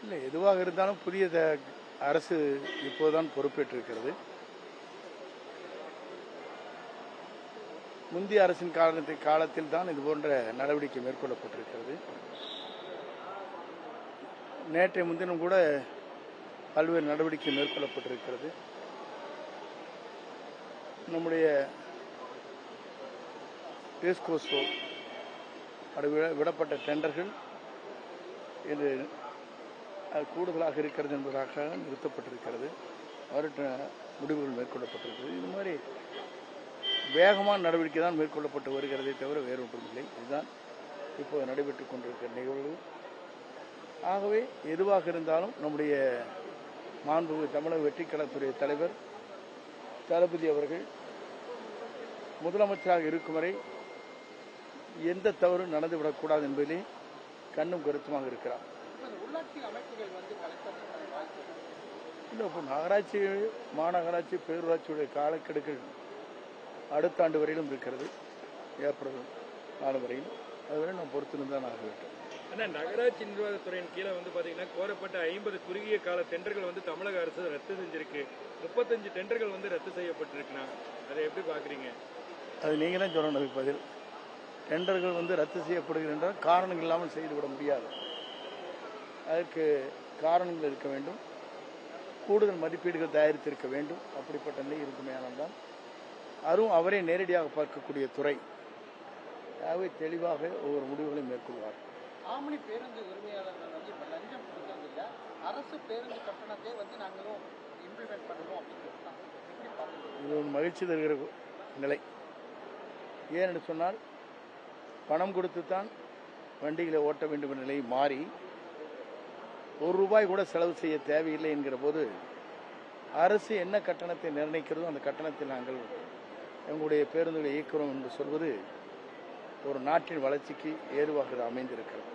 இல்லை, எதுவாக இருந்தாலும் புதிய அரசு இப்போதுதான் பொறுப்பேற்றிருக்கிறது. முந்தைய அரசின் காலத்தில் தான் இது போன்ற நடவடிக்கை மேற்கொள்ளப்பட்டிருக்கிறது. நேற்றைய முன்தினம் கூட பல்வேறு நடவடிக்கை மேற்கொள்ளப்பட்டிருக்கிறது. நம்முடைய பேஸ்கோஸோ விடப்பட்ட டெண்டர்கள் என்று கூடுதலாக இருக்கிறது என்பதாக நிறுத்தப்பட்டிருக்கிறது. அவர்கிட்ட முடிவுகள் மேற்கொள்ளப்பட்டிருக்கிறது. இது மாதிரி வேகமான நடவடிக்கை தான் மேற்கொள்ளப்பட்டு வருகிறதை தவிர வேறு ஒன்றுமில்லை. இதுதான் இப்போ நடைபெற்றுக் கொண்டிருக்கிற நிகழ்வு. ஆகவே எதுவாக இருந்தாலும் நம்முடைய மாண்புமிகு தமிழக வெற்றிக்கழகத்துறை தலைவர் தளபதி அவர்கள் முதலமைச்சராக இருக்கும் வரை எந்த தவறு நடந்துவிடக்கூடாது என்பதிலே கண்ணும் கருத்துமாக இருக்கிறார். இல்லை, இப்போ நகராட்சி, மாநகராட்சி, பேரூராட்சியுடைய காலக்கெடுக்கள் அடுத்த ஆண்டு வரையிலும் இருக்கிறது. ஏப்ரல் 4 வரையிலும். அதுவரை நாம் பொறுத்திருந்தான் ஆக வேண்டும். ஆனால் நகராட்சி நிர்வாகத்துறையின் கீழே பார்த்தீங்கன்னா கோரப்பட்ட 50 குறுகிய கால டெண்டர்கள் தமிழக அரசு ரத்து செஞ்சிருக்கு. 35 டெண்டர்கள் ரத்து செய்யப்பட்டிருக்குண்ணா, அதை எப்படி பார்க்குறீங்க? அது நீங்கள் தான் சொல்லணும். அதுக்கு பதில் டெண்டர்கள் ரத்து செய்யப்படுகிறது என்றால் காரணங்கள் இல்லாமல் செய்துவிட முடியாது. அதற்கு காரணங்கள் இருக்க வேண்டும், கூடுதல் மதிப்பீடுகள் தயாரித்திருக்க வேண்டும். அப்படிப்பட்ட நிலை இருக்குமேயானால் தான் அதுவும் அவரே நேரடியாக பார்க்கக்கூடிய துறை. ஆகவே தெளிவாக ஒவ்வொரு முடிவுகளையும் மேற்கொள்வார். ஆம்னி பேருந்து உரிமையாளர்கள் இப்போ லஞ்சம் கொடுக்கறதில்ல, அரசு பேருந்து கட்டணத்தை நாங்களும் இம்ப்ளிமெண்ட் பண்ணுவோம் அப்படின்னு இது ஒரு மகிழ்ச்சி தருகிற நிலை. ஏனென்று சொன்னால் பணம் கொடுத்துத்தான் வண்டிகளை ஓட்ட வேண்டும் என்ற நிலை மாறி ₹1 கூட செலவு செய்ய தேவையில்லை என்கிற போது அரசு என்ன கட்டணத்தை நிர்ணயிக்கிறதோ அந்த கட்டணத்தில் நாங்கள் எங்களுடைய பேருந்துகளை இயக்கிறோம் என்று சொல்வது ஒரு நாட்டின் வளர்ச்சிக்கு ஏதுவாக அமைந்திருக்கிறது.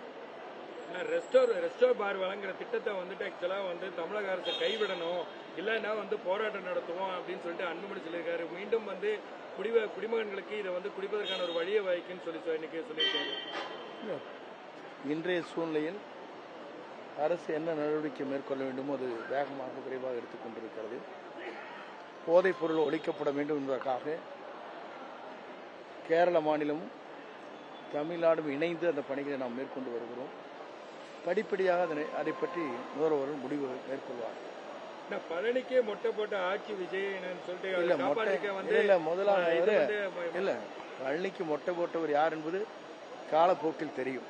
ரெஸ்டோ பார் வழங்குற திட்டத்தை ஆக்சுவலாக தமிழக அரசு கைவிடணும், இல்லைன்னா போராட்டம் நடத்துவோம் அப்படின்னு சொல்லிட்டு அன்புமணி சொல்லியிருக்காரு. மீண்டும் குடிமகன்களுக்கு இதை குடிப்பதற்கான ஒரு வழியை வாய்க்குன்னு இன்னைக்கு சொல்லியிருக்காரு. இன்றைய சூழ்நிலையில் அரசு என்ன நடவடிக்கை மேற்கொள்ள வேண்டுமோ அது வேகமாக விரைவாக எடுத்துக்கொண்டிருக்கிறது. போதைப் பொருள் ஒழிக்கப்பட வேண்டும் என்பதற்காக கேரள மாநிலமும் தமிழ்நாடும் இணைந்து அந்த பணிகளை நாம் மேற்கொண்டு வருகிறோம். படிப்படியாக அதை பற்றி முதல்வர்கள் முடிவு மேற்கொள்வார். பழனிக்கே மொட்டை போட்ட ஆட்சி விஜய் பழனிக்கு மொட்டை போட்டவர் யார் என்பது காலப்போக்கில் தெரியும்.